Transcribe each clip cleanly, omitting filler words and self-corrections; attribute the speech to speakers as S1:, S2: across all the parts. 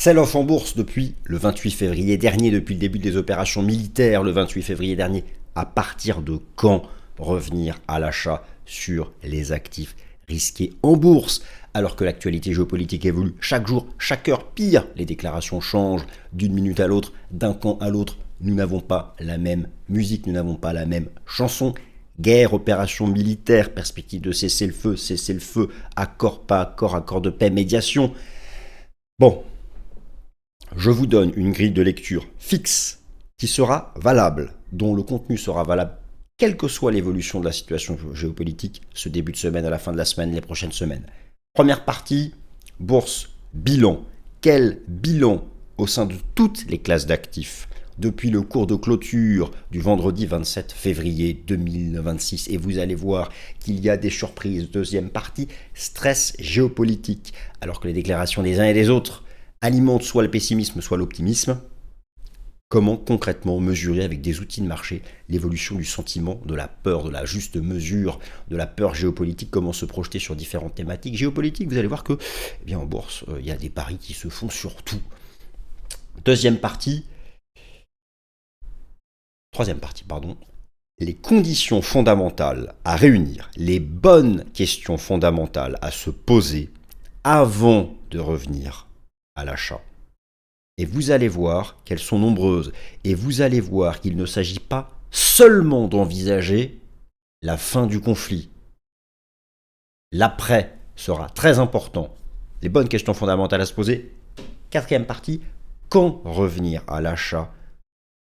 S1: Sell-off en bourse depuis le 28 février dernier, depuis le début des opérations militaires le 28 février dernier. À partir de quand revenir à l'achat sur les actifs risqués en bourse? Alors que l'actualité géopolitique évolue chaque jour, chaque heure, pire, les déclarations changent d'une minute à l'autre, d'un camp à l'autre. Nous n'avons pas la même musique, nous n'avons pas la même chanson. Guerre, opération militaire, perspective de cessez-le-feu, accord, pas accord, accord de paix, médiation. Bon, je vous donne une grille de lecture fixe qui sera valable, dont le contenu sera valable quelle que soit l'évolution de la situation géopolitique, ce début de semaine, à la fin de la semaine, les prochaines semaines. Première partie, bourse, bilan. Quel bilan au sein de toutes les classes d'actifs depuis le cours de clôture du vendredi 27 février 2026. Et vous allez voir qu'il y a des surprises. Deuxième partie, stress géopolitique. Alors que les déclarations des uns et des autres alimentent soit le pessimisme, soit l'optimisme, comment concrètement mesurer avec des outils de marché l'évolution du sentiment, de la peur, de la juste mesure, de la peur géopolitique, comment se projeter sur différentes thématiques géopolitiques. Vous allez voir que, eh bien, en bourse, il y a des paris qui se font sur tout. Troisième partie, les conditions fondamentales à réunir, les bonnes questions fondamentales à se poser avant de revenir à l'achat. Et vous allez voir qu'elles sont nombreuses. Et vous allez voir qu'il ne s'agit pas seulement d'envisager la fin du conflit. L'après sera très important. Les bonnes questions fondamentales à se poser. Quatrième partie, quand revenir à l'achat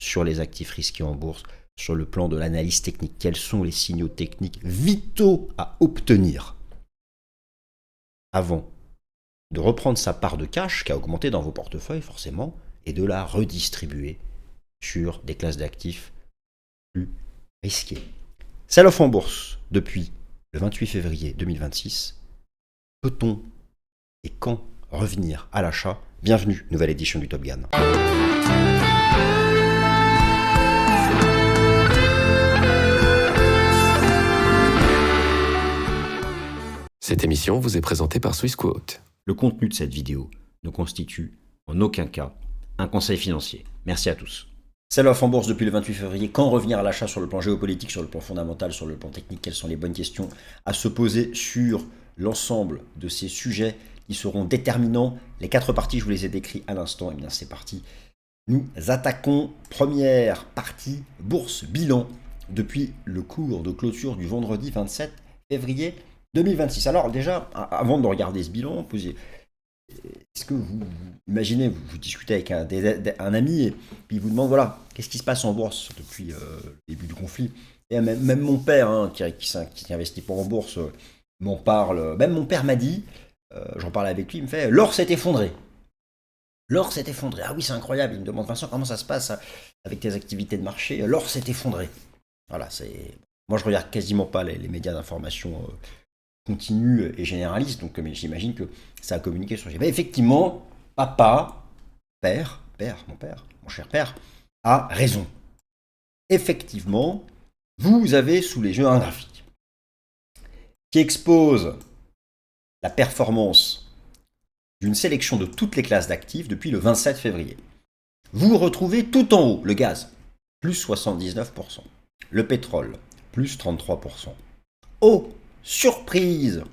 S1: sur les actifs risqués en bourse, sur le plan de l'analyse technique? Quels sont les signaux techniques vitaux à obtenir avant de reprendre sa part de cash qui a augmenté dans vos portefeuilles forcément et de la redistribuer sur des classes d'actifs plus risquées. Sell-off en bourse depuis le 28 février 2026. Peut-on et quand revenir à l'achat? Bienvenue, nouvelle édition du Top Gun.
S2: Cette émission vous est présentée par Swissquote.
S1: Le contenu de cette vidéo ne constitue en aucun cas un conseil financier. Merci à tous. Sell-off en bourse depuis le 28 février. Quand revenir à l'achat sur le plan géopolitique, sur le plan fondamental, sur le plan technique? Quelles sont les bonnes questions à se poser sur l'ensemble de ces sujets qui seront déterminants? Les 4 parties, je vous les ai décrits à l'instant. Et bien c'est parti. Nous attaquons première partie, bourse bilan, depuis le cours de clôture du vendredi 27 février 2026. Alors déjà, avant de regarder ce bilan, est-ce que vous imaginez, vous discutez avec un ami et puis il vous demande, voilà, qu'est-ce qui se passe en bourse depuis le début du conflit? Et même mon père, qui investit pas en bourse, m'en parle. Même mon père m'a dit, j'en parlais avec lui, il me fait, l'or s'est effondré. L'or s'est effondré. Ah oui, c'est incroyable. Il me demande, Vincent, comment ça se passe avec tes activités de marché? L'or s'est effondré. Voilà, c'est. Moi, je regarde quasiment pas les médias d'information continue et généraliste, donc j'imagine que ça a communiqué sur. Mais effectivement, mon cher père, a raison. Effectivement, vous avez sous les yeux un graphique qui expose la performance d'une sélection de toutes les classes d'actifs depuis le 27 février. Vous retrouvez tout en haut le gaz, plus 79%, le pétrole, plus 33%. Oh, surprise,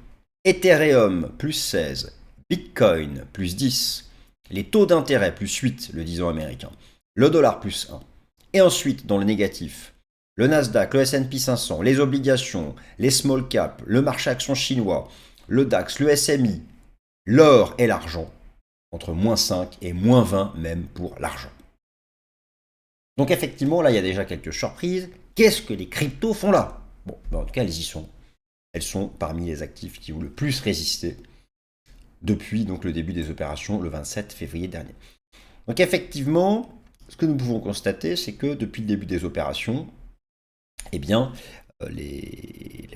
S1: Ethereum, plus 16, Bitcoin, plus 10, les taux d'intérêt, plus 8, le 10 ans américain, le dollar, plus 1. Et ensuite, dans le négatif, le Nasdaq, le S&P 500, les obligations, les small caps, le marché action chinois, le DAX, le SMI, l'or et l'argent, entre moins 5 et moins 20 même pour l'argent. Donc effectivement, là, il y a déjà quelques surprises. Qu'est-ce que les cryptos font là? Bon, en tout cas, elles y sont. Elles sont parmi les actifs qui ont le plus résisté depuis donc, le début des opérations le 27 février dernier. Donc effectivement, ce que nous pouvons constater, c'est que depuis le début des opérations, eh bien, il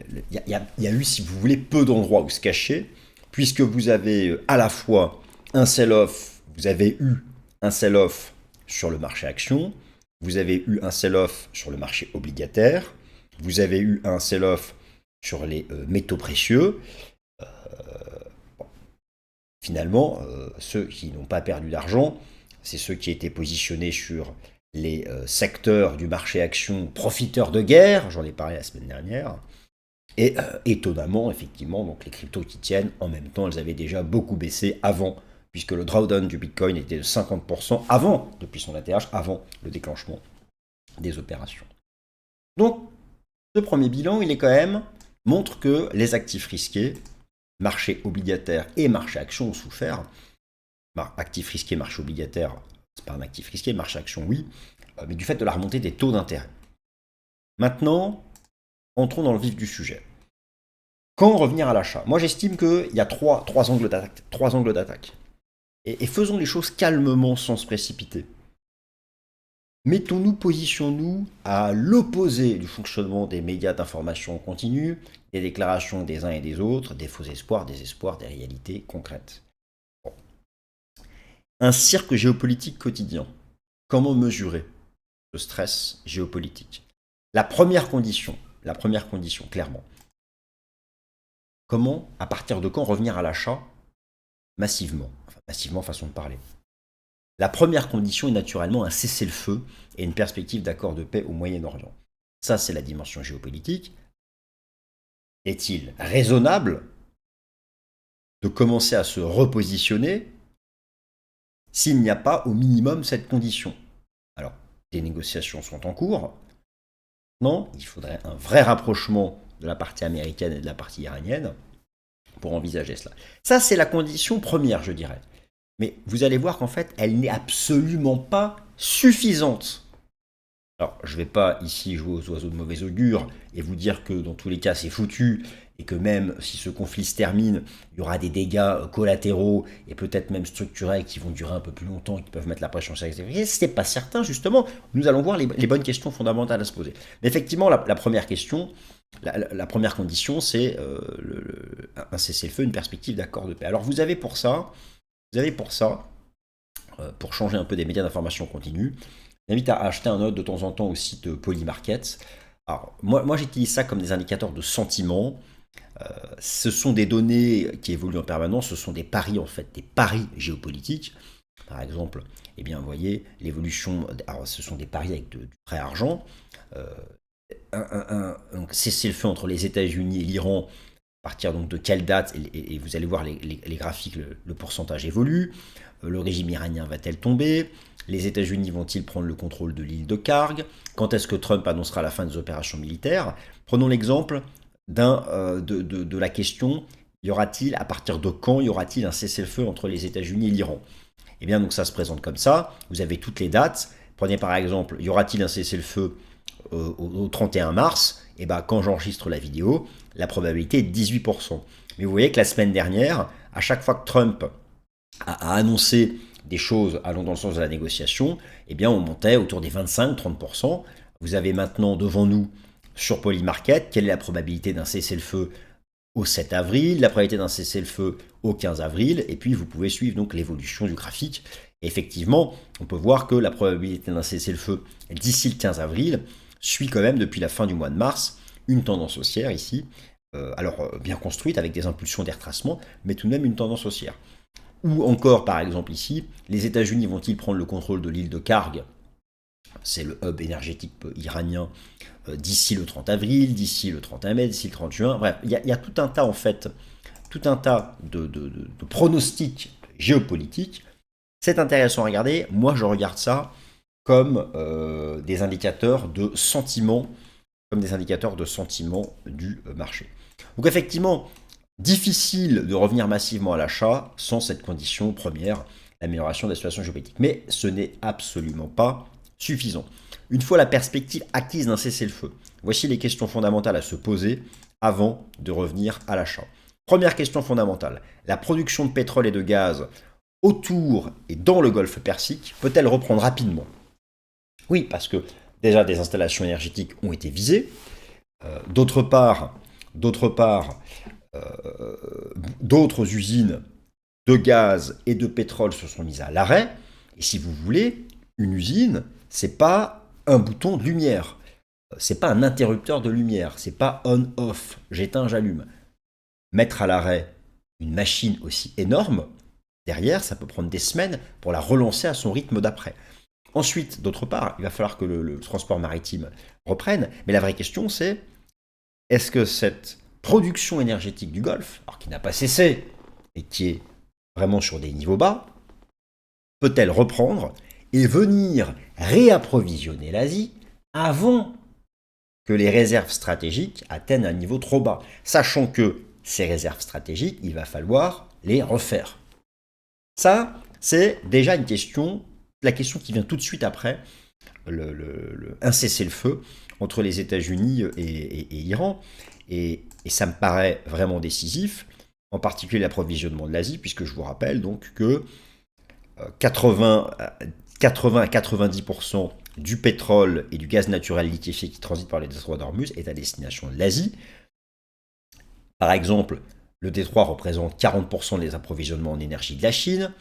S1: y a eu, si vous voulez, peu d'endroits où se cacher, puisque vous avez à la fois un sell-off, vous avez eu un sell-off sur le marché action, vous avez eu un sell-off sur le marché obligataire, vous avez eu un sell-off sur les métaux précieux. Finalement, ceux qui n'ont pas perdu d'argent, c'est ceux qui étaient positionnés sur les secteurs du marché action profiteurs de guerre, j'en ai parlé la semaine dernière, et étonnamment, effectivement, donc les cryptos qui tiennent, en même temps, elles avaient déjà beaucoup baissé avant, puisque le drawdown du Bitcoin était de 50% avant, depuis son ATH, avant le déclenchement des opérations. Donc, ce premier bilan, il est quand même, montre que les actifs risqués, marché obligataire et marché action ont souffert. Actif risqué, marché obligataire, c'est pas un actif risqué, marché action, oui, mais du fait de la remontée des taux d'intérêt. Maintenant, entrons dans le vif du sujet. Quand revenir à l'achat? Moi, j'estime qu'il y a trois angles d'attaque. Et faisons les choses calmement, sans se précipiter. Mettons-nous, positionnons-nous à l'opposé du fonctionnement des médias d'information continue, des déclarations des uns et des autres, des faux espoirs, des espoirs, des réalités concrètes. Bon. Un cirque géopolitique quotidien. Comment mesurer le stress géopolitique? La première condition, clairement. Comment, à partir de quand, revenir à l'achat massivement? Enfin, massivement, façon de parler. La première condition est naturellement un cessez-le-feu et une perspective d'accord de paix au Moyen-Orient. Ça, c'est la dimension géopolitique. Est-il raisonnable de commencer à se repositionner s'il n'y a pas au minimum cette condition? Alors, des négociations sont en cours. Non, il faudrait un vrai rapprochement de la partie américaine et de la partie iranienne pour envisager cela. Ça, c'est la condition première, je dirais. Mais vous allez voir qu'en fait, elle n'est absolument pas suffisante. Alors, je ne vais pas ici jouer aux oiseaux de mauvais augure et vous dire que dans tous les cas, c'est foutu et que même si ce conflit se termine, il y aura des dégâts collatéraux et peut-être même structurels qui vont durer un peu plus longtemps et qui peuvent mettre la pression sur les extrémités. Ce n'est pas certain, justement. Nous allons voir les bonnes questions fondamentales à se poser. Mais effectivement, la première question, la première condition, c'est un cessez-le-feu, une perspective d'accord de paix. Alors, vous avez pour ça, pour changer un peu des médias d'information continue, j'invite à acheter un note de temps en temps au site Polymarket. Alors, moi j'utilise ça comme des indicateurs de sentiment. Ce sont des données qui évoluent en permanence, ce sont des paris en fait, des paris géopolitiques. Par exemple, eh bien, vous voyez, l'évolution, alors ce sont des paris avec du vrai argent. Un cessez-le-feu entre les États-Unis et l'Iran, à partir donc de quelle date, et vous allez voir les graphiques, le pourcentage évolue. Le régime iranien va-t-elle tomber? Les États-Unis vont-ils prendre le contrôle de l'île de Karg? Quand est-ce que Trump annoncera la fin des opérations militaires? Prenons l'exemple de la question, à partir de quand y aura-t-il un cessez-le-feu entre les États-Unis et l'Iran? Eh bien, donc ça se présente comme ça. Vous avez toutes les dates. Prenez par exemple, y aura-t-il un cessez-le-feu au 31 mars? Et bien, quand j'enregistre la vidéo, la probabilité est de 18%. Mais vous voyez que la semaine dernière, à chaque fois que Trump a annoncé des choses allant dans le sens de la négociation, eh bien on montait autour des 25-30%. Vous avez maintenant devant nous, sur Polymarket, quelle est la probabilité d'un cessez-le-feu au 7 avril, la probabilité d'un cessez-le-feu au 15 avril, et puis vous pouvez suivre donc l'évolution du graphique. Et effectivement, on peut voir que la probabilité d'un cessez-le-feu d'ici le 15 avril suit quand même depuis la fin du mois de mars une tendance haussière ici, alors bien construite avec des impulsions des retracements, mais tout de même une tendance haussière. Ou encore, par exemple ici, les États-Unis vont-ils prendre le contrôle de l'île de Karg? C'est le hub énergétique iranien d'ici le 30 avril, d'ici le 31 mai, d'ici le 30 juin. Bref, il y a tout un tas, en fait, tout un tas de pronostics géopolitiques. C'est intéressant à regarder. Moi, je regarde ça comme des indicateurs de sentiment, du marché. Donc effectivement, difficile de revenir massivement à l'achat sans cette condition première, l'amélioration de la situation géopolitique. Mais ce n'est absolument pas suffisant. Une fois la perspective acquise d'un cessez-le-feu, voici les questions fondamentales à se poser avant de revenir à l'achat. Première question fondamentale, la production de pétrole et de gaz autour et dans le golfe Persique peut-elle reprendre rapidement? Oui, parce que déjà des installations énergétiques ont été visées. D'autre part, d'autres usines de gaz et de pétrole se sont mises à l'arrêt. Et si vous voulez, une usine, c'est pas un bouton de lumière, c'est pas un interrupteur de lumière, c'est pas on-off, j'éteins, j'allume. Mettre à l'arrêt une machine aussi énorme, Derrière, ça peut prendre des semaines pour la relancer à son rythme d'après. Ensuite, d'autre part, il va falloir que le transport maritime reprenne. Mais la vraie question, c'est est-ce que cette production énergétique du Golfe, alors qui n'a pas cessé et qui est vraiment sur des niveaux bas, peut-elle reprendre et venir réapprovisionner l'Asie avant que les réserves stratégiques atteignent un niveau trop bas, sachant que ces réserves stratégiques, il va falloir les refaire. Ça, c'est déjà une question, la question qui vient tout de suite après un cessez-le-feu entre les États-Unis et Iran. Et ça me paraît vraiment décisif, en particulier l'approvisionnement de l'Asie, puisque je vous rappelle donc que 80 à 90% du pétrole et du gaz naturel liquéfié qui transite par le détroit d'Ormuz est à destination de l'Asie. Par exemple, le détroit représente 40% des approvisionnements en énergie de la Chine,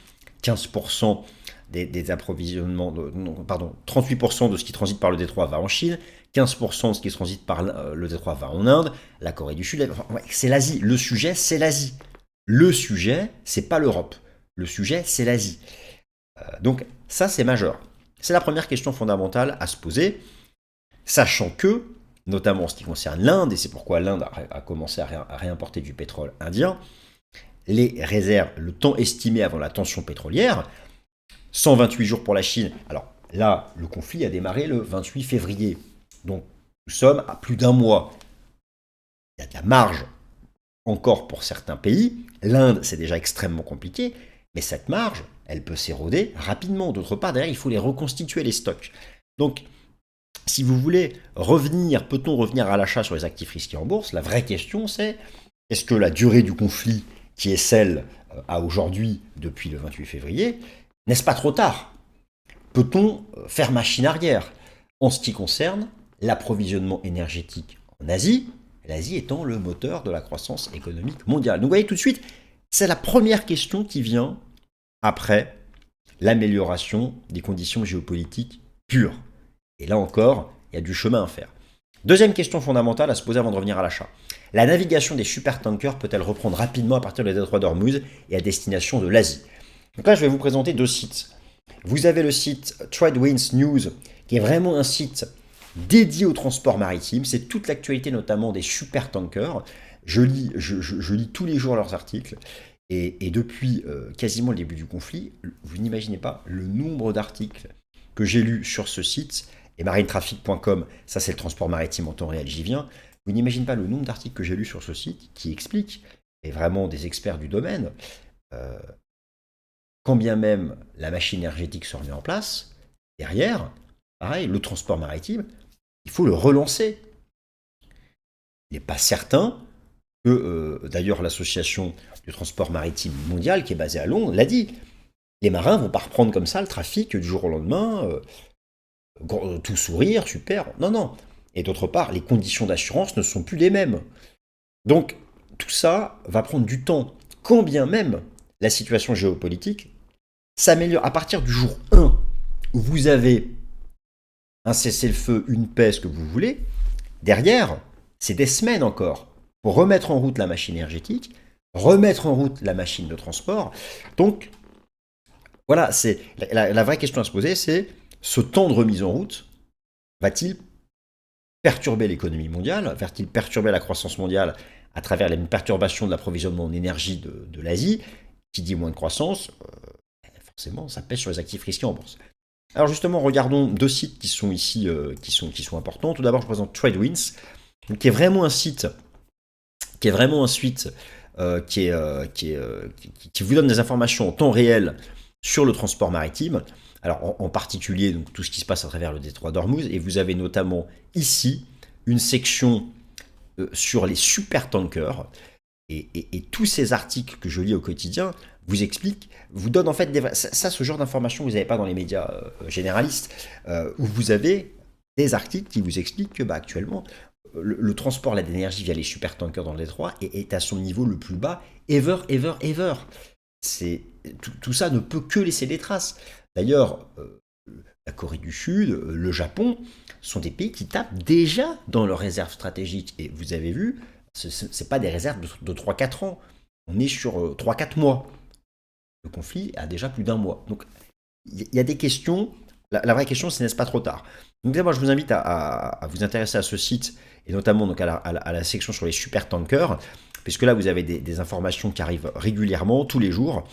S1: 15% des approvisionnements, 38% de ce qui transite par le détroit va en Chine, 15% de ce qui transite par le détroit va en Inde, la Corée du Sud, c'est l'Asie. Le sujet, c'est l'Asie. Le sujet, c'est pas l'Europe. Le sujet, c'est l'Asie. Donc ça, c'est majeur. C'est la première question fondamentale à se poser, sachant que, notamment en ce qui concerne l'Inde, et c'est pourquoi l'Inde a commencé à réimporter du pétrole indien, les réserves, le temps estimé avant la tension pétrolière, 128 jours pour la Chine. Alors là, le conflit a démarré le 28 février. Donc nous sommes à plus d'un mois. Il y a de la marge encore pour certains pays. L'Inde, c'est déjà extrêmement compliqué, mais cette marge, elle peut s'éroder rapidement. D'autre part, derrière, il faut les reconstituer, les stocks. Donc, si vous voulez revenir, peut-on revenir à l'achat sur les actifs risqués en bourse? La vraie question, c'est est-ce que la durée du conflit, qui est celle à aujourd'hui, depuis le 28 février, n'est-ce pas trop tard? Peut-on faire machine arrière en ce qui concerne l'approvisionnement énergétique en Asie, l'Asie étant le moteur de la croissance économique mondiale? Donc vous voyez tout de suite, c'est la première question qui vient après l'amélioration des conditions géopolitiques pures. Et là encore, il y a du chemin à faire. Deuxième question fondamentale à se poser avant de revenir à l'achat. La navigation des supertankers peut-elle reprendre rapidement à partir du détroit d'Ormuz et à destination de l'Asie? Donc là, je vais vous présenter deux sites. Vous avez le site TradeWinds News, qui est vraiment un site dédié au transport maritime. C'est toute l'actualité, notamment des supertankers. Je lis tous les jours leurs articles. Et depuis quasiment le début du conflit, vous n'imaginez pas le nombre d'articles que j'ai lus sur ce site. Et marinetraffic.com, ça c'est le transport maritime en temps réel, j'y viens. Vous n'imaginez pas le nombre d'articles que j'ai lus sur ce site qui expliquent, et vraiment des experts du domaine, quand bien même la machine énergétique se remet en place, derrière, pareil, le transport maritime, il faut le relancer. Il n'est pas certain que, d'ailleurs, l'association du transport maritime mondial, qui est basée à Londres, l'a dit. Les marins ne vont pas reprendre comme ça le trafic du jour au lendemain, tout sourire, super. Non, non. Et d'autre part, les conditions d'assurance ne sont plus les mêmes. Donc, tout ça va prendre du temps, quand bien même la situation géopolitique s'améliore. À partir du jour 1, où vous avez un cessez-le-feu, une paix, ce que vous voulez, derrière, c'est des semaines encore pour remettre en route la machine énergétique, remettre en route la machine de transport. Donc, voilà, c'est la vraie question à se poser, c'est ce temps de remise en route va-t-il perturber l'économie mondiale? Va-t-il perturber la croissance mondiale à travers une perturbation de l'approvisionnement en énergie de l'Asie? Qui dit moins de croissance, forcément, ça pèse sur les actifs risqués en bourse. Alors justement, regardons deux sites qui sont ici, qui sont importants. Tout d'abord, je présente TradeWinds, qui est vraiment un site qui vous donne des informations en temps réel sur le transport maritime. Alors en particulier donc, tout ce qui se passe à travers le détroit d'Ormuz, et vous avez notamment ici une section sur les supertankers, et tous ces articles que je lis au quotidien vous expliquent, vous donnent en fait ce genre d'informations que vous n'avez pas dans les médias généralistes, où vous avez des articles qui vous expliquent que actuellement le transport d'énergie via les supertankers dans le détroit est à son niveau le plus bas ever. Tout ça ne peut que laisser des traces. D'ailleurs, la Corée du Sud, le Japon, sont des pays qui tapent déjà dans leurs réserves stratégiques. Et vous avez vu, ce n'est pas des réserves de 3-4 ans. On est sur 3-4 mois. Le conflit a déjà plus d'un mois. Donc, il y a des questions. La vraie question, c'est n'est-ce pas trop tard? Donc, moi, je vous invite à vous intéresser à ce site, et notamment donc, à la section sur les supertankers, puisque là, vous avez des informations qui arrivent régulièrement, tous les jours,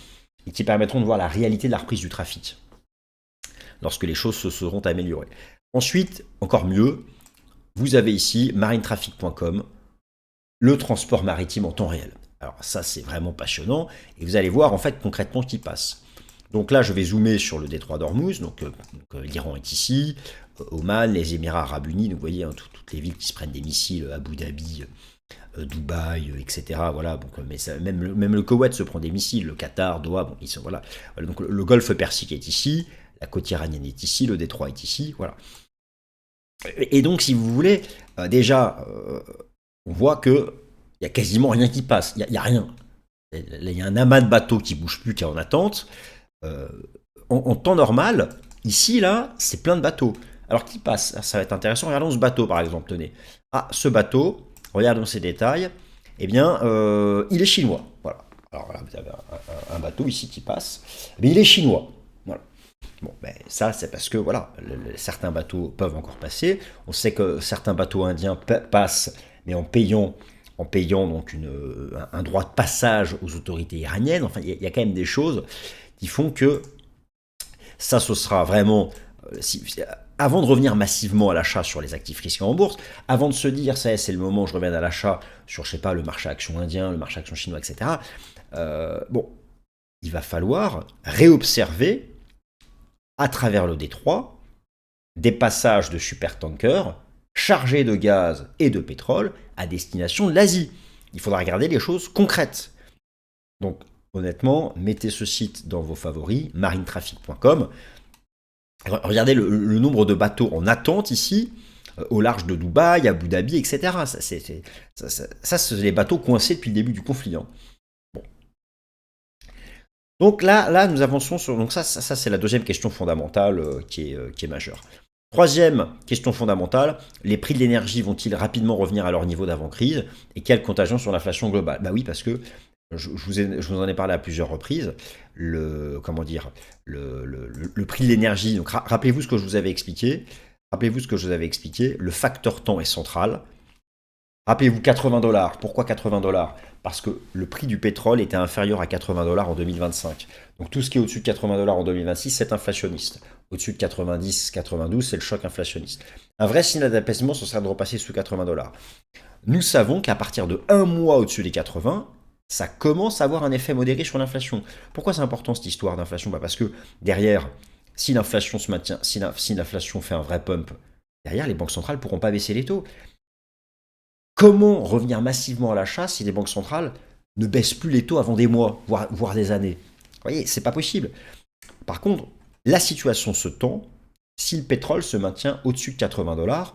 S1: et qui permettront de voir la réalité de la reprise du trafic, lorsque les choses se seront améliorées. Ensuite, encore mieux, vous avez ici marinetraffic.com, le transport maritime en temps réel. Alors ça, c'est vraiment passionnant, et vous allez voir en fait concrètement ce qui passe. Donc là, je vais zoomer sur le détroit d'Ormuz, donc l'Iran est ici, Oman, les Émirats Arabes Unis, donc vous voyez, hein, toutes les villes qui se prennent des missiles, Abu Dhabi, Dubaï, etc. Voilà, donc, mais ça, même le Koweït se prend des missiles, le Qatar, Doha, bon, ils sont, voilà. Donc le golfe Persique est ici, la côte iranienne est ici, le détroit est ici, voilà. Et donc, si vous voulez, déjà, on voit que il y a quasiment rien qui passe, il y a rien. Il y a un amas de bateaux qui bouge plus, qui est en attente. Euh, en temps normal, ici, là, c'est plein de bateaux. Alors, qui passe? Ça va être intéressant. Regardons ce bateau, par exemple. Tenez. Ah, ce bateau, regardons ses détails. Eh bien, il est chinois. Voilà. Alors, là, vous avez un bateau ici qui passe. Mais il est chinois. Voilà. Bon, ben, ça, c'est parce que, voilà, certains bateaux peuvent encore passer. On sait que certains bateaux indiens passent, mais en payant donc un droit de passage aux autorités iraniennes. Enfin, il y a quand même des choses qui font que ça, ce sera vraiment, avant de revenir massivement à l'achat sur les actifs risqués en bourse, avant de se dire, ça c'est le moment où je reviens à l'achat sur, je sais pas, le marché action indien, le marché action chinois, etc., bon, il va falloir réobserver, à travers le détroit, des passages de supertankers chargés de gaz et de pétrole à destination de l'Asie. Il faudra regarder les choses concrètes. Donc, honnêtement, mettez ce site dans vos favoris, marinetraffic.com. Regardez le nombre de bateaux en attente ici, au large de Dubaï, Abu Dhabi, etc. Ça, c'est les bateaux coincés depuis le début du conflit. Hein. Bon. Donc là, nous avançons sur... Donc ça c'est la deuxième question fondamentale qui est majeure. Troisième question fondamentale, les prix de l'énergie vont-ils rapidement revenir à leur niveau d'avant-crise? Et quelle contagion sur l'inflation globale? Bah oui, parce que je vous en ai parlé à plusieurs reprises, le prix de l'énergie, donc rappelez-vous ce que je vous avais expliqué, le facteur temps est central. Rappelez-vous 80 $. Pourquoi 80 $? Parce que le prix du pétrole était inférieur à 80 $ en 2025. Donc tout ce qui est au-dessus de 80 $ en 2026, c'est inflationniste. Au-dessus de 90, 92, c'est le choc inflationniste. Un vrai signal d'apaisement, ce serait de repasser sous 80 $. Nous savons qu'à partir de un mois au-dessus des 80, ça commence à avoir un effet modéré sur l'inflation. Pourquoi c'est important cette histoire d'inflation? Parce que derrière, si l'inflation se maintient, si l'inflation fait un vrai pump, derrière, les banques centrales ne pourront pas baisser les taux. Comment revenir massivement à l'achat si les banques centrales ne baissent plus les taux avant des mois, voire des années? Vous voyez, c'est pas possible. Par contre, la situation se tend si le pétrole se maintient au-dessus de 80 $,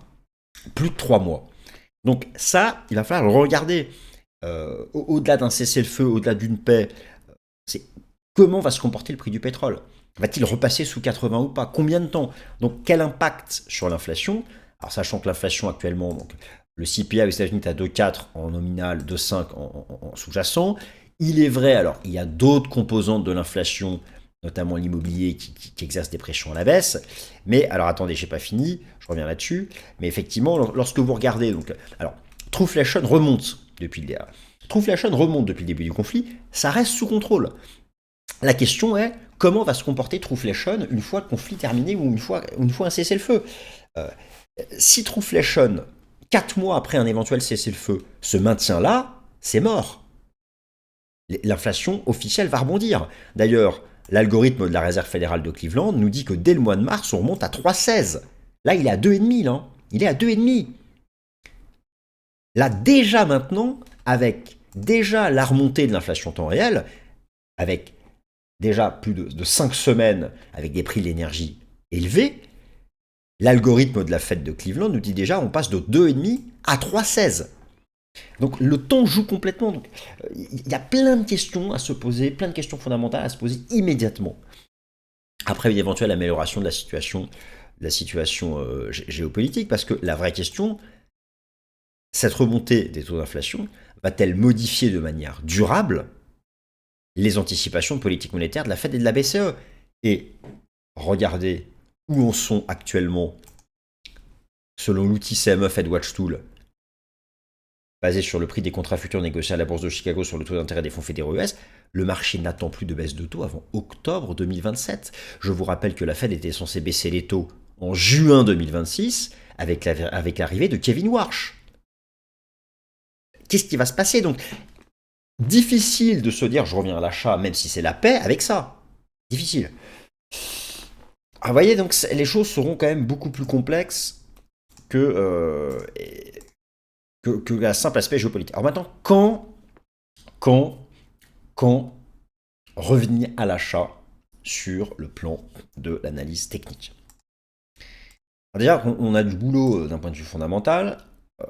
S1: plus de 3 mois. Donc ça, il va falloir le regarder. Au-delà d'un cessez-le-feu, au-delà d'une paix, c'est comment va se comporter le prix du pétrole? Va-t-il repasser sous 80 ou pas? Combien de temps? Donc quel impact sur l'inflation? Alors sachant que l'inflation actuellement, donc, le CPI aux États-Unis est à 2,4 en nominal, 2,5 en sous-jacent. Il est vrai, alors il y a d'autres composantes de l'inflation, notamment l'immobilier, qui exercent des pressions à la baisse. Mais alors attendez, j'ai pas fini, je reviens là-dessus. Mais effectivement, lorsque vous regardez, donc, alors Trueflation remonte depuis le début du conflit, ça reste sous contrôle. La question est, comment va se comporter Trueflation une fois le conflit terminé ou une fois un cessez-le-feu? Si Trueflation, 4 mois après un éventuel cessez-le-feu, se maintient là, c'est mort. L'inflation officielle va rebondir. D'ailleurs, l'algorithme de la Réserve fédérale de Cleveland nous dit que dès le mois de mars, on remonte à 3,16. Là, il est à 2,5. Là. Il est à 2,5. Là, déjà maintenant, avec déjà la remontée de l'inflation temps réel, avec déjà plus de 5 semaines avec des prix de l'énergie élevés, l'algorithme de la Fed de Cleveland nous dit déjà on passe de 2,5 à 3,16. Donc le temps joue complètement. Donc, il y a plein de questions à se poser, plein de questions fondamentales à se poser immédiatement. Après une éventuelle amélioration de la situation géopolitique, parce que la vraie question, cette remontée des taux d'inflation va-t-elle modifier de manière durable les anticipations de politique monétaire de la Fed et de la BCE. Et regardez où en sont actuellement, selon l'outil CME Fed Watch Tool, basé sur le prix des contrats futurs négociés à la Bourse de Chicago sur le taux d'intérêt des fonds fédéraux US, le marché n'attend plus de baisse de taux avant octobre 2027. Je vous rappelle que la Fed était censée baisser les taux en juin 2026 avec l'arrivée de Kevin Warsh. Qu'est-ce qui va se passer donc? Difficile de se dire je reviens à l'achat même si c'est la paix avec ça. Difficile. Ah, vous voyez, donc les choses seront quand même beaucoup plus complexes que la simple aspect géopolitique. Alors maintenant, quand revenir à l'achat sur le plan de l'analyse technique? Alors déjà, on a du boulot d'un point de vue fondamental.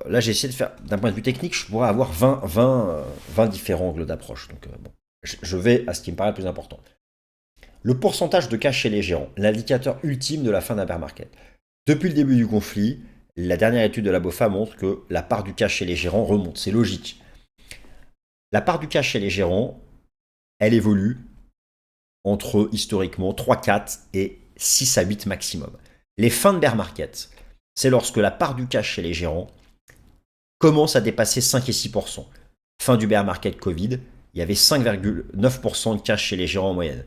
S1: Là, j'ai essayé de faire, d'un point de vue technique, je pourrais avoir 20 différents angles d'approche. Donc, bon, je vais à ce qui me paraît le plus important. Le pourcentage de cash chez les gérants, l'indicateur ultime de la fin d'un bear market. Depuis le début du conflit, la dernière étude de la BofA montre que la part du cash chez les gérants remonte. C'est logique. La part du cash chez les gérants, elle évolue entre, historiquement, 3, 4 et 6 à 8 maximum. Les fins de bear market, c'est lorsque la part du cash chez les gérants commence à dépasser 5 et 6%. Fin du bear market Covid, il y avait 5,9% de cash chez les gérants en moyenne.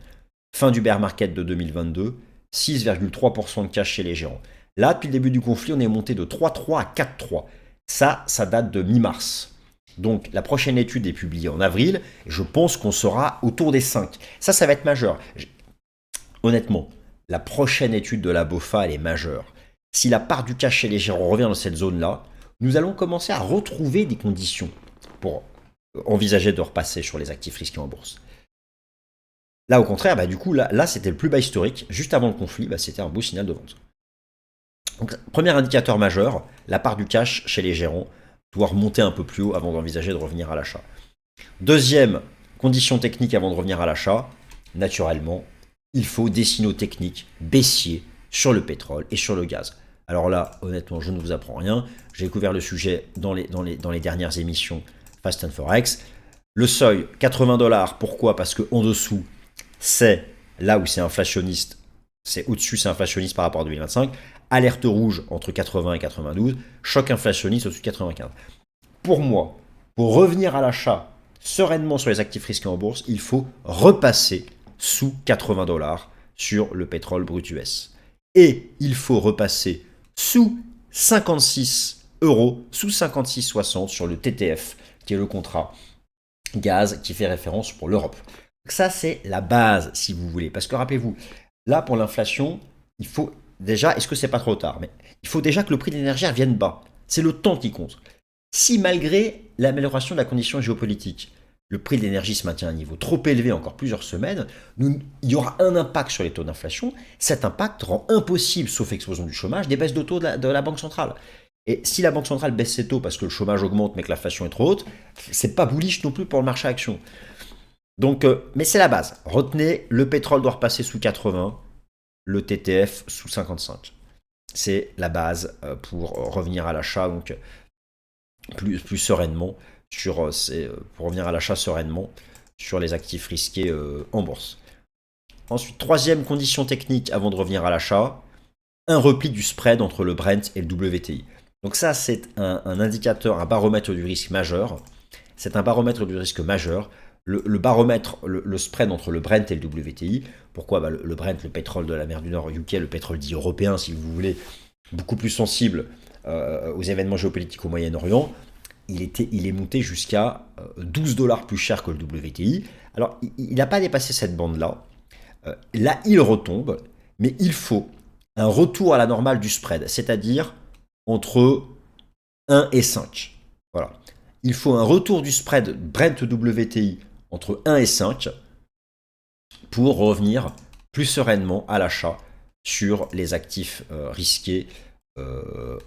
S1: Fin du bear market de 2022, 6,3% de cash chez les gérants. Là, depuis le début du conflit, on est monté de 3,3 à 4,3. Ça date de mi-mars. Donc, la prochaine étude est publiée en avril. Et je pense qu'on sera autour des 5. Ça va être majeur. Honnêtement, la prochaine étude de la BofA, elle est majeure. Si la part du cash chez les gérants revient dans cette zone-là, nous allons commencer à retrouver des conditions pour envisager de repasser sur les actifs risqués en bourse. Là, au contraire, du coup, là c'était le plus bas historique. Juste avant le conflit, c'était un beau signal de vente. Donc, premier indicateur majeur, la part du cash chez les gérants doit remonter un peu plus haut avant d'envisager de revenir à l'achat. Deuxième condition technique avant de revenir à l'achat, naturellement, il faut des signaux techniques baissiers sur le pétrole et sur le gaz. Alors là, honnêtement, je ne vous apprends rien. J'ai couvert le sujet dans les dernières émissions Fast and Forex. Le seuil, $80. Pourquoi? Parce qu'en dessous, c'est là où c'est inflationniste. C'est au-dessus, c'est inflationniste par rapport à 2025. Alerte rouge entre 80 et 92. Choc inflationniste au-dessus de 95. Pour moi, pour revenir à l'achat sereinement sur les actifs risqués en bourse, il faut repasser sous $80 sur le pétrole brut US. Et il faut repasser sous 56 €, sous 56,60 sur le TTF, qui est le contrat gaz qui fait référence pour l'Europe. Ça, c'est la base, si vous voulez. Parce que rappelez-vous, là, pour l'inflation, il faut déjà, est-ce que c'est pas trop tard? Mais il faut déjà que le prix de l'énergie revienne bas. C'est le temps qui compte. Si malgré l'amélioration de la condition géopolitique, le prix de l'énergie se maintient à un niveau trop élevé encore plusieurs semaines, il y aura un impact sur les taux d'inflation. Cet impact rend impossible, sauf explosion du chômage, des baisses de taux de la Banque centrale. Et si la Banque centrale baisse ses taux parce que le chômage augmente mais que l'inflation est trop haute, c'est pas bullish non plus pour le marché action. Donc, mais c'est la base. Retenez, le pétrole doit repasser sous 80, le TTF sous 55. C'est la base pour revenir à l'achat, donc plus sereinement pour revenir à l'achat sereinement sur les actifs risqués en bourse. Ensuite, troisième condition technique avant de revenir à l'achat, un repli du spread entre le Brent et le WTI. Donc ça, c'est un indicateur, un baromètre du risque majeur. C'est un baromètre du risque majeur. Le baromètre, le spread entre le Brent et le WTI. Pourquoi? Le Brent, le pétrole de la mer du Nord UK, le pétrole dit européen, si vous voulez, beaucoup plus sensible aux événements géopolitiques au Moyen-Orient. Il est monté jusqu'à $12 plus cher que le WTI. Alors, il n'a pas dépassé cette bande-là. Là, il retombe, mais il faut un retour à la normale du spread, c'est-à-dire entre 1 et 5. Voilà. Il faut un retour du spread Brent-WTI entre 1 et 5 pour revenir plus sereinement à l'achat sur les actifs risqués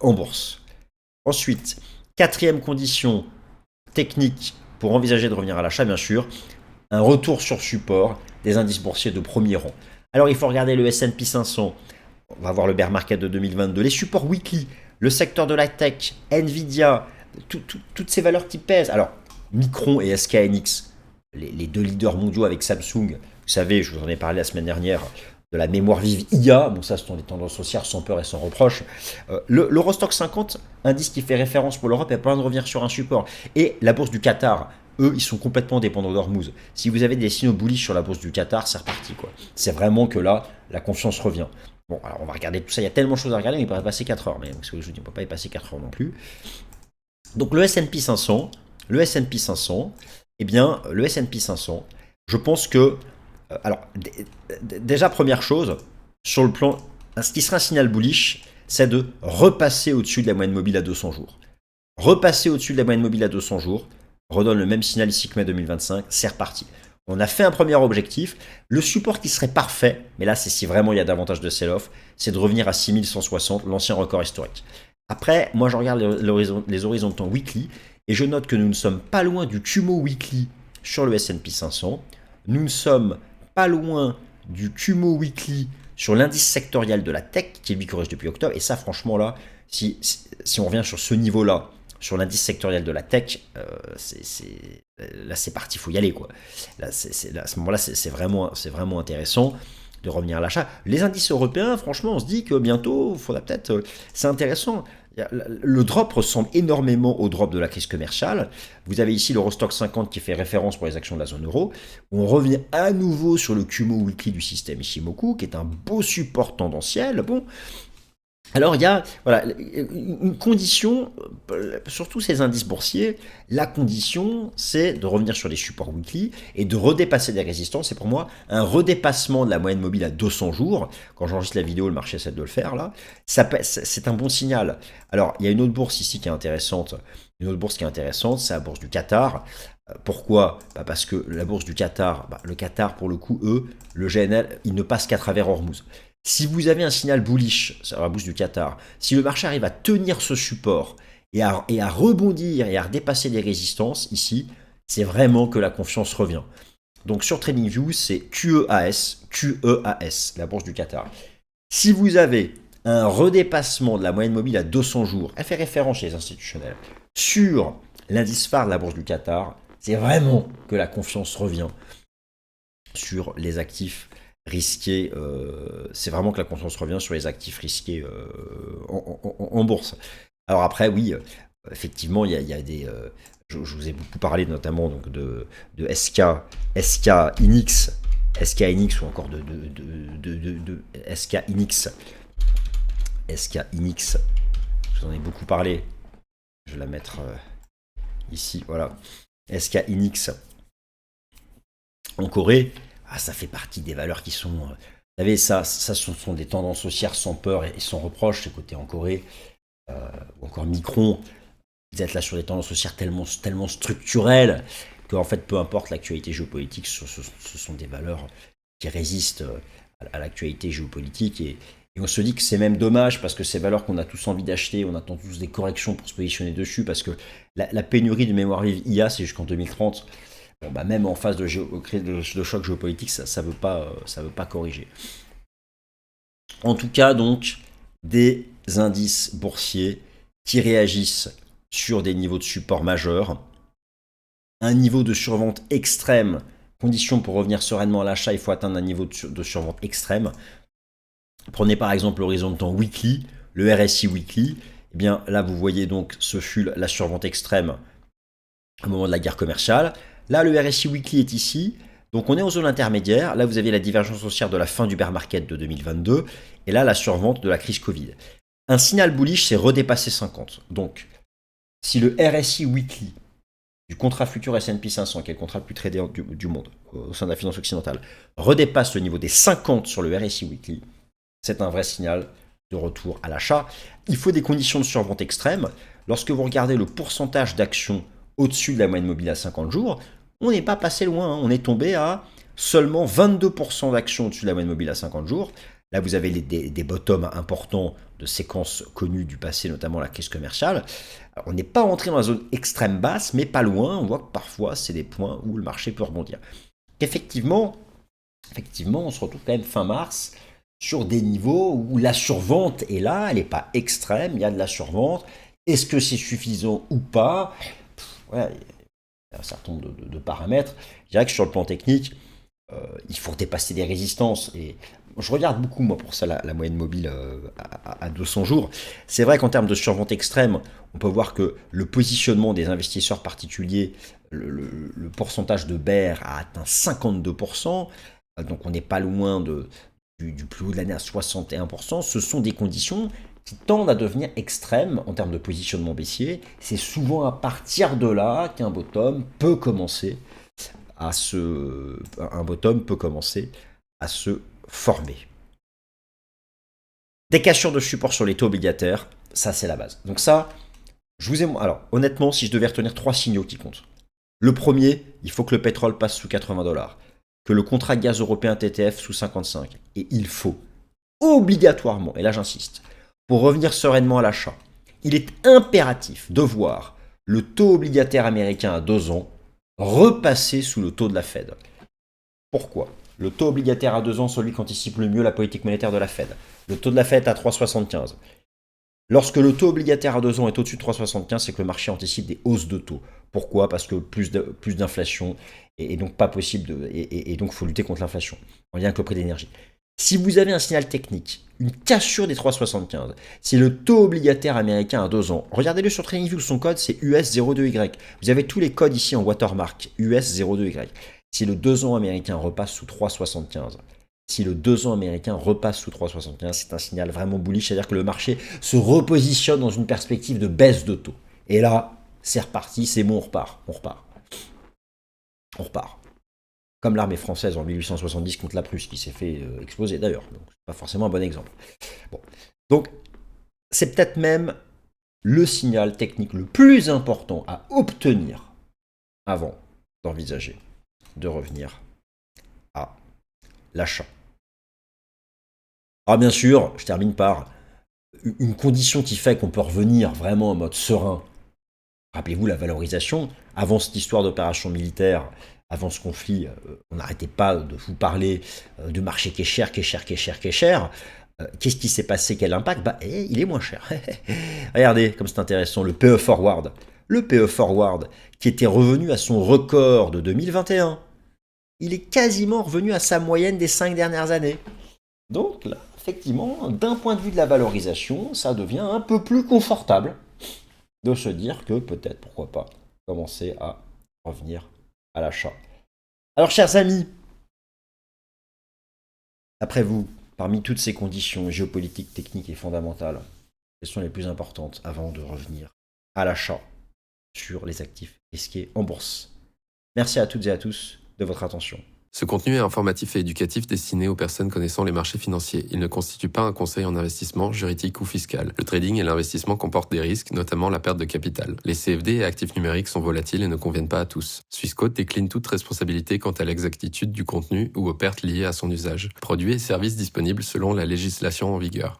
S1: en bourse. Ensuite, quatrième condition technique pour envisager de revenir à l'achat, bien sûr, un retour sur support des indices boursiers de premier rang. Alors, il faut regarder le S&P 500, on va voir le bear market de 2022, les supports weekly, le secteur de la tech, Nvidia, toutes ces valeurs qui pèsent. Alors, Micron et SKNX, les deux leaders mondiaux avec Samsung. Vous savez, je vous en ai parlé la semaine dernière, de la mémoire vive IA. Bon, ça, ce sont des tendances haussières sans peur et sans reproche. L'Eurostock 50, indice qui fait référence pour l'Europe, est pas loin de revenir sur un support. Et la bourse du Qatar, eux, ils sont complètement dépendants d'Hormuz. Si vous avez des signaux bullish sur la bourse du Qatar, c'est reparti, quoi. C'est vraiment que là, la confiance revient. Bon, alors on va regarder tout ça. Il y a tellement de choses à regarder, mais il ne pourrait passer 4 heures. Mais ce que je vous dis, on ne peut pas y passer 4 heures non plus. Donc le S&P 500, eh bien, le S&P 500, je pense que, alors, déjà, première chose, sur le plan, ce qui serait un signal bullish, c'est de repasser au-dessus de la moyenne mobile à 200 jours. Repasser au-dessus de la moyenne mobile à 200 jours, redonne le même signal ici que mai 2025, c'est reparti. On a fait un premier objectif. Le support qui serait parfait, mais là c'est si vraiment il y a davantage de sell-off, c'est de revenir à 6160, l'ancien record historique. Après, moi je regarde les horizons de temps weekly et je note que nous ne sommes pas loin du Kumo weekly sur le S&P 500. Nous ne sommes pas loin du Kumo weekly sur l'indice sectoriel de la tech qui lui corrige depuis octobre. Et ça franchement là, si on revient sur ce niveau-là, sur l'indice sectoriel de la tech, là c'est parti, il faut y aller quoi. Là, à ce moment-là, c'est vraiment intéressant de revenir à l'achat. Les indices européens, franchement, on se dit que bientôt, il faudra peut-être. C'est intéressant. Le drop ressemble énormément au drop de la crise commerciale. Vous avez ici l'Eurostock 50 qui fait référence pour les actions de la zone euro. On revient à nouveau sur le Kumo Weekly du système Ishimoku, qui est un beau support tendanciel. Bon. Alors il y a une condition, sur tous ces indices boursiers, la condition c'est de revenir sur les supports weekly et de redépasser des résistances. C'est pour moi un redépassement de la moyenne mobile à 200 jours. Quand j'enregistre la vidéo, le marché essaie de le faire là. C'est un bon signal. Alors il y a une autre bourse ici qui est intéressante. Une autre bourse qui est intéressante, c'est la bourse du Qatar. Pourquoi ? Parce que la bourse du Qatar, le Qatar pour le coup, eux, le GNL, il ne passe qu'à travers Hormuz. Si vous avez un signal bullish sur la bourse du Qatar, si le marché arrive à tenir ce support et à rebondir et à redépasser des résistances ici, c'est vraiment que la confiance revient. Donc sur TradingView, c'est QEAS, la bourse du Qatar. Si vous avez un redépassement de la moyenne mobile à 200 jours, elle fait référence chez les institutionnels, sur l'indice phare de la bourse du Qatar, c'est vraiment que la confiance revient sur les actifs risqués, c'est vraiment que la confiance revient sur les actifs risqués en bourse. Alors après, oui, effectivement, il y a des... je vous ai beaucoup parlé notamment donc, de SK Inix ou encore de SK Inix. SK Inix, je vous en ai beaucoup parlé. Je vais la mettre ici, voilà. SK Inix en Corée. Ça fait partie des valeurs qui sont... vous savez, ça sont des tendances haussières sans peur et sans reproche, ce côté en Corée. Ou encore Micron, vous êtes là sur des tendances haussières tellement structurelles qu'en fait, peu importe l'actualité géopolitique, ce sont des valeurs qui résistent à l'actualité géopolitique. Et on se dit que c'est même dommage parce que ces valeurs qu'on a tous envie d'acheter, on attend tous des corrections pour se positionner dessus parce que la pénurie de mémoire vive IA, c'est jusqu'en 2030. Bon, même en phase de choc géopolitique, ça veut pas corriger. En tout cas, donc, des indices boursiers qui réagissent sur des niveaux de support majeurs, un niveau de survente extrême. Condition pour revenir sereinement à l'achat, il faut atteindre un niveau de survente extrême. Prenez par exemple l'horizon de temps weekly, le RSI weekly. Eh bien, là, vous voyez donc ce fut la survente extrême au moment de la guerre commerciale. Là, le RSI Weekly est ici. Donc, on est en zone intermédiaire. Là, vous avez la divergence haussière de la fin du bear market de 2022. Et là, la survente de la crise Covid. Un signal bullish, c'est redépasser 50. Donc, si le RSI Weekly du contrat futur S&P 500, qui est le contrat le plus tradé du monde au sein de la finance occidentale, redépasse le niveau des 50 sur le RSI Weekly, c'est un vrai signal de retour à l'achat. Il faut des conditions de survente extrêmes. Lorsque vous regardez le pourcentage d'actions au-dessus de la moyenne mobile à 50 jours, on n'est pas passé loin, on est tombé à seulement 22% d'actions au-dessus de la moyenne mobile à 50 jours. Là, vous avez des bottoms importants de séquences connues du passé, notamment la crise commerciale. Alors, on n'est pas entré dans la zone extrême basse, mais pas loin. On voit que parfois, c'est des points où le marché peut rebondir. Effectivement, on se retrouve quand même fin mars sur des niveaux où la survente est là, elle n'est pas extrême, il y a de la survente. Est-ce que c'est suffisant ou pas ? Ouais, un certain nombre de paramètres. Je dirais que sur le plan technique, il faut dépasser des résistances. Et je regarde beaucoup, moi, pour ça, la moyenne mobile à 200 jours. C'est vrai qu'en termes de survente extrême, on peut voir que le positionnement des investisseurs particuliers, le pourcentage de bear a atteint 52%. Donc on n'est pas loin du plus haut de l'année à 61%. Ce sont des conditions qui tendent à devenir extrêmes en termes de positionnement baissier. C'est souvent à partir de là qu'un bottom peut commencer à se former. Des cassures de support sur les taux obligataires, ça c'est la base. Donc ça, alors honnêtement, si je devais retenir 3 signaux qui comptent. Le premier, il faut que le pétrole passe sous $80, que le contrat de gaz européen TTF sous 55. Et il faut obligatoirement, et là j'insiste, pour revenir sereinement à l'achat, il est impératif de voir le taux obligataire américain à 2 ans repasser sous le taux de la Fed. Pourquoi ? Le taux obligataire à 2 ans, celui qui anticipe le mieux la politique monétaire de la Fed. Le taux de la Fed est à 3,75. Lorsque le taux obligataire à 2 ans est au-dessus de 3,75, c'est que le marché anticipe des hausses de taux. Pourquoi ? Parce que plus d'inflation et donc pas possible et donc il faut lutter contre l'inflation en lien avec le prix de l'énergie. Si vous avez un signal technique, une cassure des 3,75, si le taux obligataire américain à 2 ans, regardez-le sur TradingView, son code c'est US02Y. Vous avez tous les codes ici en watermark, US02Y. Si le 2 ans américain repasse sous 3,75, si le 2 ans américain repasse sous 3,75, c'est un signal vraiment bullish, c'est-à-dire que le marché se repositionne dans une perspective de baisse de taux. Et là, c'est reparti, c'est bon, on repart. Comme l'armée française en 1870 contre la Prusse qui s'est fait exploser d'ailleurs. Donc, c'est pas forcément un bon exemple. Bon. Donc, c'est peut-être même le signal technique le plus important à obtenir avant d'envisager de revenir à l'achat. Alors bien sûr, je termine par une condition qui fait qu'on peut revenir vraiment en mode serein. Rappelez-vous la valorisation. Avant cette histoire d'opération militaire, avant ce conflit, on n'arrêtait pas de vous parler de marché qui est cher. Qu'est-ce qui s'est passé? Quel impact? Il est moins cher. Regardez, comme c'est intéressant, le PE Forward. Le PE Forward, qui était revenu à son record de 2021, il est quasiment revenu à sa moyenne des 5 dernières années. Donc là, effectivement, d'un point de vue de la valorisation, ça devient un peu plus confortable de se dire que peut-être, pourquoi pas, commencer à revenir à l'achat. Alors, chers amis, après vous, parmi toutes ces conditions géopolitiques, techniques et fondamentales, quelles sont les plus importantes avant de revenir à l'achat sur les actifs risqués en bourse? Merci à toutes et à tous de votre attention.
S2: Ce contenu est informatif et éducatif destiné aux personnes connaissant les marchés financiers. Il ne constitue pas un conseil en investissement, juridique ou fiscal. Le trading et l'investissement comportent des risques, notamment la perte de capital. Les CFD et actifs numériques sont volatiles et ne conviennent pas à tous. Swissquote décline toute responsabilité quant à l'exactitude du contenu ou aux pertes liées à son usage. Produits et services disponibles selon la législation en vigueur.